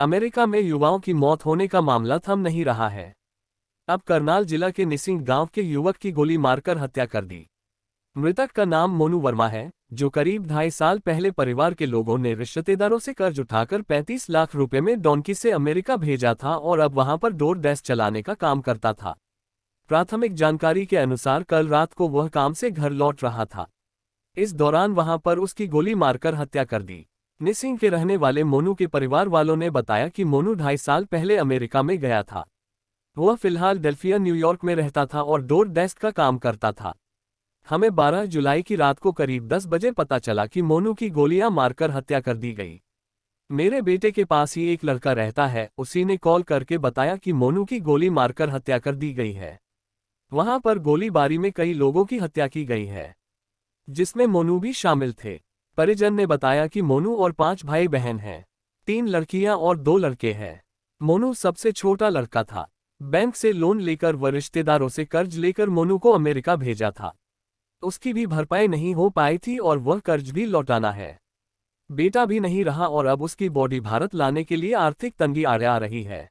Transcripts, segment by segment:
America में युवाओं की मौत होने का मामला थम नहीं रहा है। अब करनाल जिला के निसिंग गांव के युवक की गोली मारकर हत्या कर दी। मृतक का नाम मोनू वर्मा है, जो करीब 2.5 साल पहले परिवार के लोगों ने रिश्तेदारों से कर्ज उठाकर 35 लाख रुपए में डोंकी से अमेरिका भेजा था और अब वहां पर डोर डैश चलाने का काम करता था। प्राथमिक जानकारी के अनुसार कल रात को वह काम से घर लौट रहा था। इस दौरान वहां पर उसकी गोली मारकर हत्या कर दी। निसिंग के रहने वाले मोनू के परिवार वालों ने बताया कि मोनू 2.5 साल पहले अमेरिका में गया था। वह फिलहाल डेल्फिया न्यूयॉर्क में रहता था और डोर डेस्क का काम करता था। हमें 12 जुलाई की रात को करीब 10 बजे पता चला कि मोनू की गोलियां मारकर हत्या कर दी गई। मेरे बेटे के पास ही एक लड़का रहता है, उसी ने कॉल करके बताया कि मोनू की गोली मारकर हत्या कर दी गई है। वहां पर गोलीबारी में कई लोगों की हत्या की गई है, जिसमें मोनू भी शामिल थे। परिजन ने बताया कि मोनू और 5 भाई बहन हैं, 3 लड़कियां और 2 लड़के हैं। मोनू सबसे छोटा लड़का था। बैंक से लोन लेकर व रिश्तेदारों से कर्ज लेकर मोनू को अमेरिका भेजा था। उसकी भी भरपाई नहीं हो पाई थी और वह कर्ज भी लौटाना है। बेटा भी नहीं रहा और अब उसकी बॉडी भारत लाने के लिए आर्थिक तंगी आ रही है।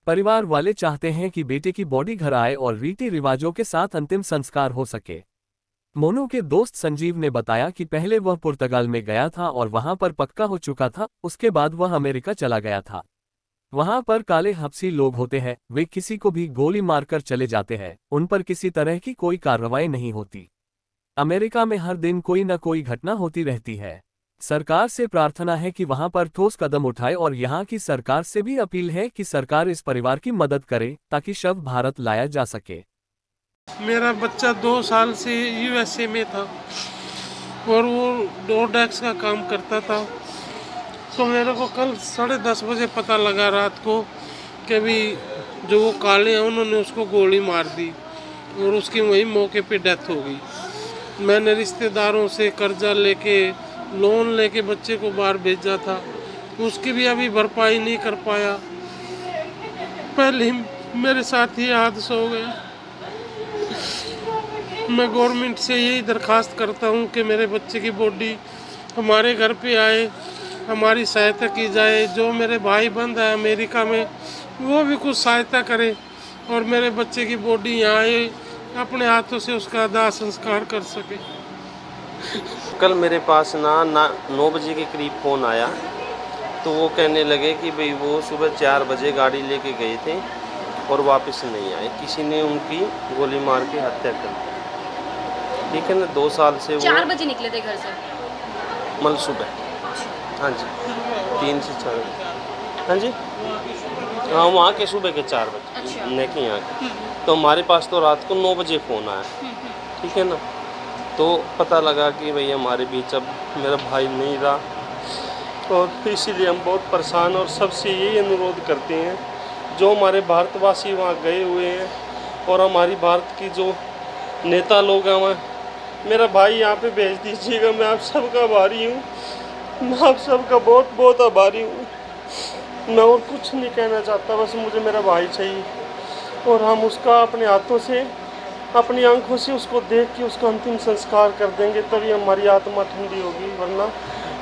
परिवार वाले चाहते हैं कि बेटे की बॉडी घर आए और रीति रिवाजों के साथ अंतिम संस्कार हो सके। मोनू के दोस्त संजीव ने बताया कि पहले वह पुर्तगाल में गया था और वहां पर पक्का हो चुका था, उसके बाद वह अमेरिका चला गया था। वहां पर काले हब्सी लोग होते हैं, वे किसी को भी गोली मारकर चले जाते हैं, उन पर किसी तरह की कोई कार्रवाई नहीं होती। अमेरिका में हर दिन कोई न कोई घटना होती रहती है। सरकार से प्रार्थना है कि वहां पर ठोस कदम उठाए और यहां की सरकार से भी अपील है कि सरकार इस परिवार की मदद करे ताकि शव भारत लाया जा सके। मेरा बच्चा 2 साल से यूएसए में था और वो डोरडैक्स का काम करता था। तो मेरे को कल 10:30 बजे पता लगा रात को कि भी जो वो काले हैं उन्होंने उसको गोली मार दी और उसकी वही मौके पे डेथ हो गई। मैंने रिश्तेदारों से कर्जा लेके लोन लेके बच्चे को बाहर भेजा था, उसकी भी अभी भरपाई नहीं कर पाया। पहले ही मेरे साथ ही हादसा हो गया। मैं गवर्नमेंट से यही दरखास्त करता हूँ कि मेरे बच्चे की बॉडी हमारे घर पे आए, हमारी सहायता की जाए। जो मेरे भाई बंद है अमेरिका में वो भी कुछ सहायता करे और मेरे बच्चे की बॉडी यहाँ आए, अपने हाथों से उसका दाह संस्कार कर सके। कल मेरे पास ना 9 बजे के करीब फ़ोन आया, तो वो कहने लगे कि भाई वो सुबह 4 बजे गाड़ी लेके गए थे और वापस नहीं आए, किसी ने उनकी गोली मार के हत्या कर दी। ठीक है ना, 2 साल से वो 4 बजे निकले थे घर से? मल सुबह, हाँ जी, 3 से 4 बजे, हाँ जी, हाँ वहाँ के सुबह के 4 बजे। अच्छा। नहीं यहाँ के। तो हमारे पास तो रात को 9 बजे फ़ोन आया, ठीक है ना। तो पता लगा कि भाई हमारे बीच अब मेरा भाई नहीं रहा और इसीलिए हम बहुत परेशान और सबसे यही अनुरोध करते हैं जो हमारे भारतवासी वहाँ गए हुए हैं और हमारी भारत की जो नेता लोग हैं वहाँ, मेरा भाई यहाँ पे भेज दीजिएगा। मैं आप सबका आभारी हूँ, मैं आप सबका बहुत बहुत आभारी हूँ। मैं और कुछ नहीं कहना चाहता, बस मुझे मेरा भाई चाहिए और हम उसका अपने हाथों से अपनी आंखों से उसको देख के उसका अंतिम संस्कार कर देंगे, तभी हमारी आत्मा ठंडी होगी, वरना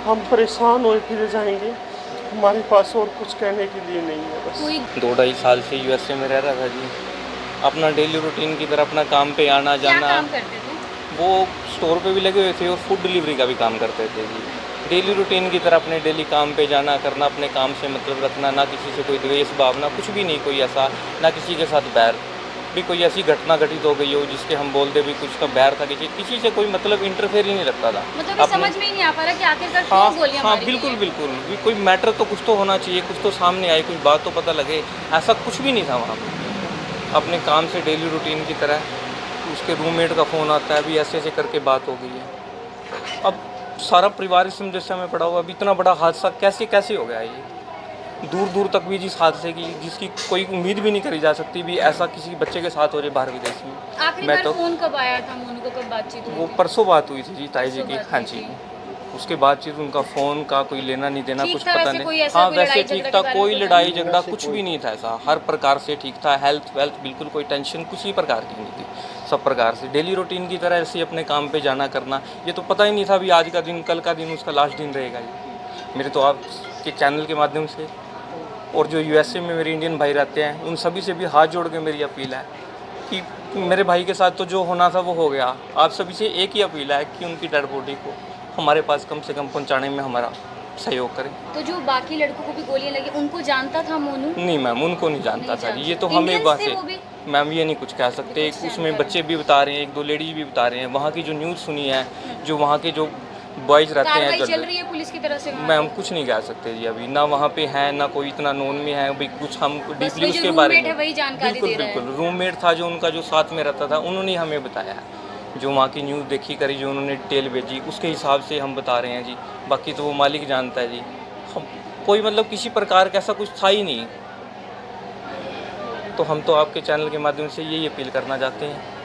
हम परेशान होए फिर जाएंगे। हमारे पास और कुछ कहने के लिए नहीं है। बस 2-2.5 साल से यूएसए में रह रहा था जी। अपना डेली रूटीन की तरह अपना काम पे आना क्या जाना। काम करते थे? वो स्टोर पे भी लगे हुए थे और फूड डिलीवरी का भी काम करते थे जी। डेली रूटीन की तरह अपने डेली काम पे जाना करना, अपने काम से मतलब रखना, ना किसी से कोई द्वेष भावना, कुछ भी नहीं, कोई ऐसा ना किसी के साथ बैर भी, कोई ऐसी घटना घटित हो गई हो जिसके हम बोलते भी कुछ का बैर था, किसी से कोई मतलब इंटरफेयर ही नहीं रखता था। मतलब समझ में ही नहीं आ पा रहा कि आखिरकार हाँ क्यों गोलियां हाँ मारी बिल्कुल गई हैं? बिल्कुल भी कोई मैटर तो कुछ तो होना चाहिए, कुछ तो सामने आए, कुछ बात तो पता लगे। ऐसा कुछ भी नहीं था वहाँ पे। अपने काम से डेली रूटीन की तरह उसके रूममेट का फ़ोन आता है, अभी ऐसे ऐसे करके बात हो गई है। अब सारा परिवार इस समस्या में पड़ा हुआ। अब इतना बड़ा हादसा कैसे कैसे हो गया ये, दूर दूर तक भी जिस हादसे की जिसकी कोई उम्मीद भी नहीं करी जा सकती भी ऐसा किसी बच्चे के साथ हो जाए बाहर विदेश में। आखिरी मैं बार तो फोन कब आया था मोनू को, कब बातचीत हुई वो थी? परसों बात हुई थी जी ताई जी परसों की, बात हाँ हुई जी। थी। उसके बातचीत उनका फ़ोन का कोई लेना नहीं देना ठीक कुछ था पता वैसे, नहीं। कोई ऐसा हाँ कोई वैसे लड़ाई ठीक झगड़े था, के बारे कोई में कुछ लड़ाई नहीं? झगड़ा कुछ भी नहीं था ऐसा, हर प्रकार से ठीक था। हेल्थ वेल्थ बिल्कुल कोई टेंशन किसी प्रकार की नहीं थी, सब प्रकार से डेली रूटीन की तरह ऐसे अपने काम पे जाना करना। ये तो पता ही नहीं था भी आज का दिन कल का दिन उसका लास्ट दिन रहेगा। ये मेरे तो आपके चैनल के माध्यम से और जो यूएसए में मेरे इंडियन भाई रहते हैं उन सभी से भी हाथ जोड़ के मेरी अपील है कि मेरे भाई के साथ तो जो होना था वो हो गया। आप सभी से एक ही अपील है कि उनकी डेड बॉडी को हमारे पास कम से कम पहुंचाने में हमारा सहयोग करें। तो जो बाकी लड़कों को भी गोलियां लगी उनको जानता था मोनू? नहीं मैम, उनको नहीं जानता था। नहीं ये तो जानता। हमें इंडियंस बात थे है वो भी? मैम, ये नहीं कुछ कह सकते। कुछ उसमें जानकारी बच्चे भी बता रहे हैं, एक दो लेडीज भी बता रहे हैं। वहाँ की जो न्यूज़ सुनी है, जो वहाँ के जो बॉयज़ रहते हैं कार्रवाई चल रही है पुलिस की तरफ से वहाँ मैम, पे? कुछ नहीं कह सकते जी अभी। ना वहाँ पे है, ना कोई इतना नोन में है भाई कुछ हम बस डीपली वही जो उसके बारे रूममेट में। है वही जानकारी बिल्कुल दे रहा है। बिल्कुल, रूममेट था जो उनका जो साथ में रहता था, उन्होंने हमें बताया है। जो वहाँ की न्यूज़ देखी करी, जो उन्होंने डिटेल भेजी, उसके हिसाब से हम बता रहे हैं जी। बाकी तो वो मालिक जानता है जी। हम कोई मतलब किसी प्रकार का ऐसा कुछ था ही नहीं। तो हम तो आपके चैनल के माध्यम से यही अपील करना चाहते हैं